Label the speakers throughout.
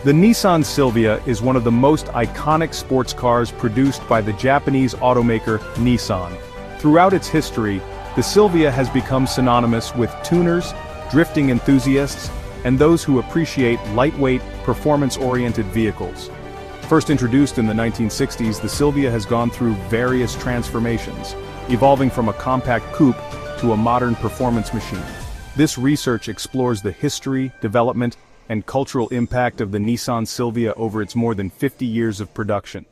Speaker 1: The Nissan Silvia is one of the most iconic sports cars produced by the Japanese automaker Nissan. Throughout its history, the Silvia has become synonymous with tuners, drifting enthusiasts, and those who appreciate lightweight, performance-oriented vehicles. First introduced in the 1960s, the Silvia has gone through various transformations, evolving from a compact coupe to a modern performance machine. This research explores the history, development, and cultural impact of the Nissan Silvia over its more than 50 years of production.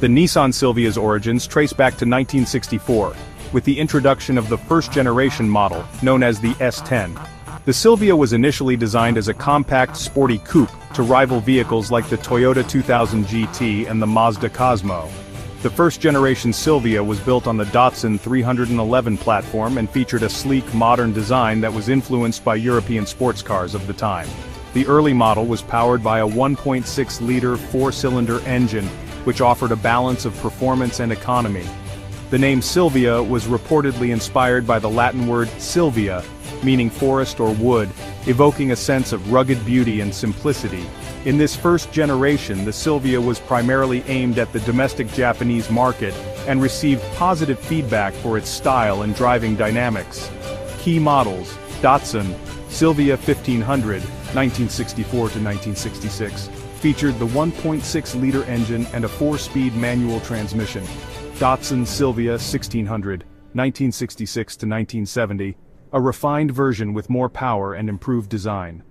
Speaker 1: The Nissan Silvia's origins trace back to 1964, with the introduction of the first-generation model, known as the S10. The Silvia was initially designed as a compact, sporty coupe to rival vehicles like the Toyota 2000 GT and the Mazda Cosmo. The first-generation Silvia was built on the Datsun 311 platform and featured a sleek, modern design that was influenced by European sports cars of the time. The early model was powered by a 1.6-liter four-cylinder engine, which offered a balance of performance and economy. The name Silvia was reportedly inspired by the Latin word silvia, meaning forest or wood, evoking a sense of rugged beauty and simplicity. In this first generation, the Silvia was primarily aimed at the domestic Japanese market and received positive feedback for its style and driving dynamics. Key models: Datsun Silvia 1500, 1964 to 1966, featured the 1.6-liter engine and a 4-speed manual transmission. Datsun Silvia 1600, 1966 to 1970, a refined version with more power and improved design.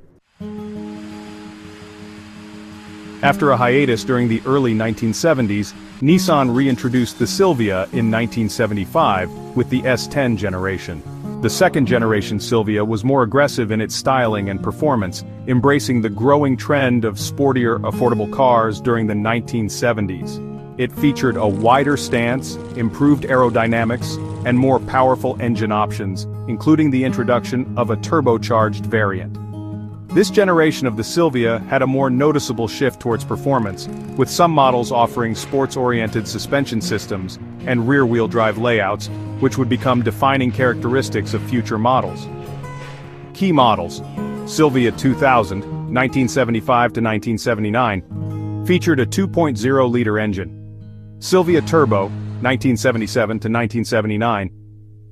Speaker 1: After a hiatus during the early 1970s, Nissan reintroduced the Silvia in 1975 with the S10 generation. The second-generation Silvia was more aggressive in its styling and performance, embracing the growing trend of sportier, affordable cars during the 1970s. It featured a wider stance, improved aerodynamics, and more powerful engine options, including the introduction of a turbocharged variant. This generation of the Silvia had a more noticeable shift towards performance, with some models offering sports-oriented suspension systems and rear-wheel drive layouts, which would become defining characteristics of future models. Key models: Silvia 2000, 1975 to 1979, featured a 2.0-liter engine. Silvia Turbo, 1977 to 1979,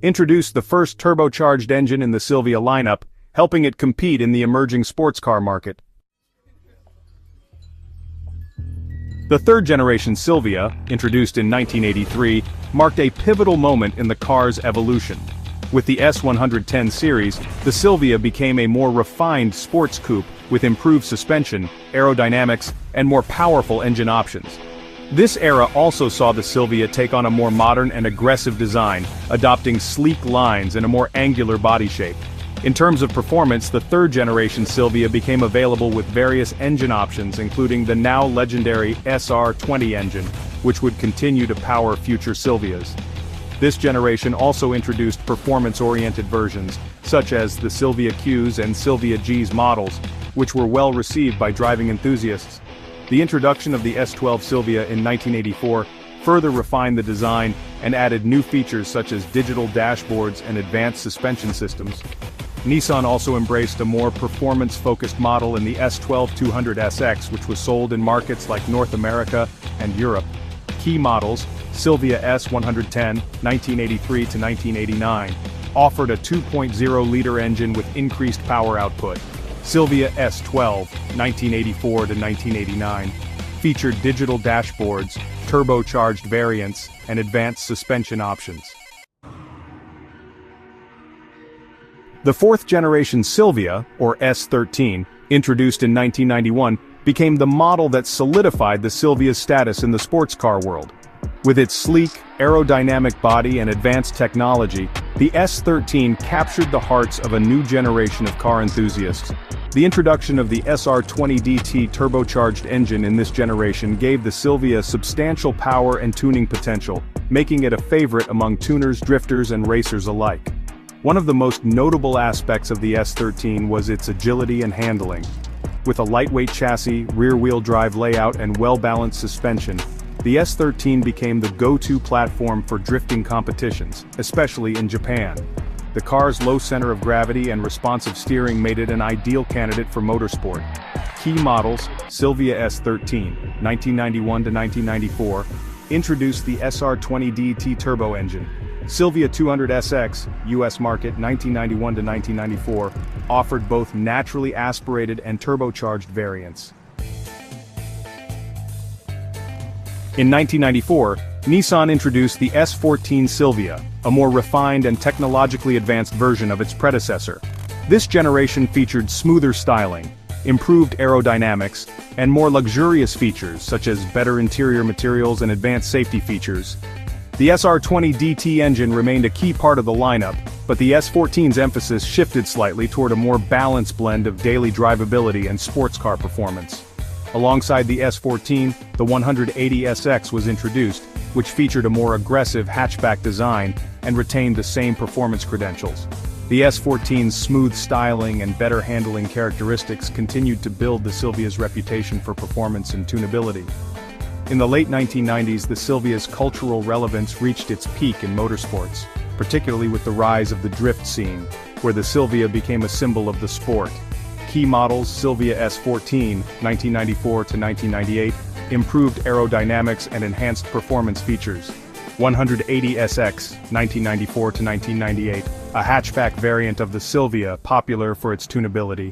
Speaker 1: introduced the first turbocharged engine in the Silvia lineup, helping it compete in the emerging sports car market. The third-generation Silvia, introduced in 1983, marked a pivotal moment in the car's evolution. With the S110 series, the Silvia became a more refined sports coupe with improved suspension, aerodynamics, and more powerful engine options. This era also saw the Silvia take on a more modern and aggressive design, adopting sleek lines and a more angular body shape. In terms of performance, the third-generation Silvia became available with various engine options, including the now legendary SR20 engine, which would continue to power future Silvias. This generation also introduced performance-oriented versions, such as the Silvia Q's and Silvia G's models, which were well received by driving enthusiasts. The introduction of the S12 Silvia in 1984 further refined the design and added new features such as digital dashboards and advanced suspension systems. Nissan also embraced a more performance-focused model in the S12-200SX, which was sold in markets like North America and Europe. Key models: Silvia S110, 1983 to 1989, offered a 2.0-liter engine with increased power output. Silvia S12, 1984 to 1989, featured digital dashboards, turbocharged variants, and advanced suspension options. The fourth-generation Silvia, or S13, introduced in 1991, became the model that solidified the Silvia's status in the sports car world. With its sleek, aerodynamic body and advanced technology, the S13 captured the hearts of a new generation of car enthusiasts. The introduction of the SR20DT turbocharged engine in this generation gave the Silvia substantial power and tuning potential, making it a favorite among tuners, drifters, and racers alike. One of the most notable aspects of the S13 was its agility and handling. With a lightweight chassis, rear-wheel drive layout, and well-balanced suspension, the S13 became the go-to platform for drifting competitions, especially in Japan. The car's low center of gravity and responsive steering made it an ideal candidate for motorsport. Key models: Silvia S13, 1991 to 1994, introduced the SR20 turbo engine. Silvia 200SX, US market 1991 to 1994, offered both naturally aspirated and turbocharged variants. In 1994, Nissan introduced the S14 Silvia, a more refined and technologically advanced version of its predecessor. This generation featured smoother styling, improved aerodynamics, and more luxurious features such as better interior materials and advanced safety features. The SR20 engine remained a key part of the lineup, but the S14's emphasis shifted slightly toward a more balanced blend of daily drivability and sports car performance. Alongside the S14, the 180SX was introduced, which featured a more aggressive hatchback design and retained the same performance credentials. The S14's smooth styling and better handling characteristics continued to build the Silvia's reputation for performance and tunability. In the late 1990s, the Silvia's cultural relevance reached its peak in motorsports, particularly with the rise of the drift scene, where the Silvia became a symbol of the sport. Key models: Silvia S14, 1994 to 1998, improved aerodynamics and enhanced performance features. 180SX, 1994 to 1998, a hatchback variant of the Silvia, popular for its tunability.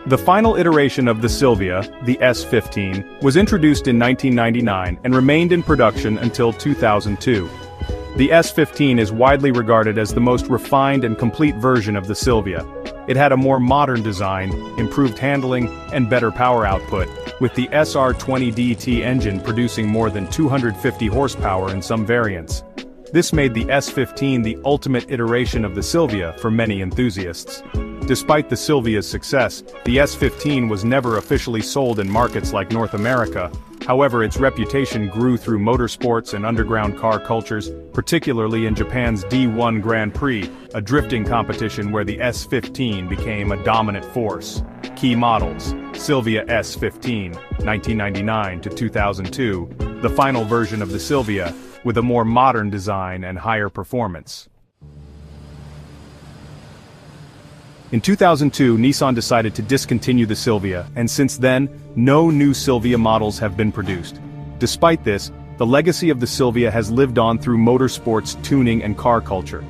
Speaker 1: The final iteration of the Silvia, the S15, was introduced in 1999 and remained in production until 2002. The S15 is widely regarded as the most refined and complete version of the Silvia. It had a more modern design, improved handling, and better power output, with the SR20 engine producing more than 250 horsepower in some variants. This made the S15 the ultimate iteration of the Silvia for many enthusiasts. Despite the Silvia's success, the S15 was never officially sold in markets like North America. However, its reputation grew through motorsports and underground car cultures, particularly in Japan's D1 Grand Prix, a drifting competition where the S15 became a dominant force. Key models: Silvia S15, 1999 to 2002, the final version of the Silvia, with a more modern design and higher performance. In 2002, Nissan decided to discontinue the Silvia, and since then, no new Silvia models have been produced. Despite this, the legacy of the Silvia has lived on through motorsports, tuning, and car culture.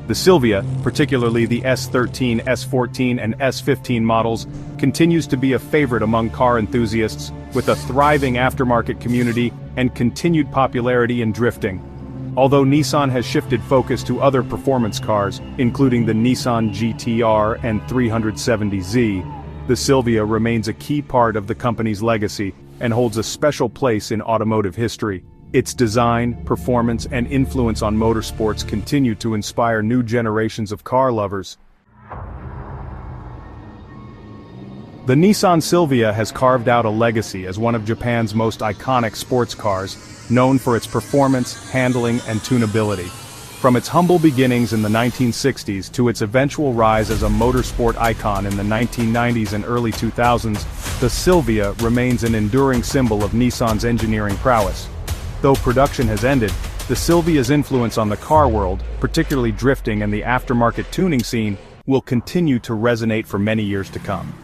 Speaker 1: The Silvia, particularly the S13, S14, and S15 models, continues to be a favorite among car enthusiasts, with a thriving aftermarket community and continued popularity in drifting. Although Nissan has shifted focus to other performance cars, including the Nissan GT-R and 370Z, the Silvia remains a key part of the company's legacy and holds a special place in automotive history. Its design, performance, and influence on motorsports continue to inspire new generations of car lovers. The Nissan Silvia has carved out a legacy as one of Japan's most iconic sports cars, known for its performance, handling, and tunability. From its humble beginnings in the 1960s to its eventual rise as a motorsport icon in the 1990s and early 2000s, the Silvia remains an enduring symbol of Nissan's engineering prowess. Though production has ended, the Silvia's influence on the car world, particularly drifting and the aftermarket tuning scene, will continue to resonate for many years to come.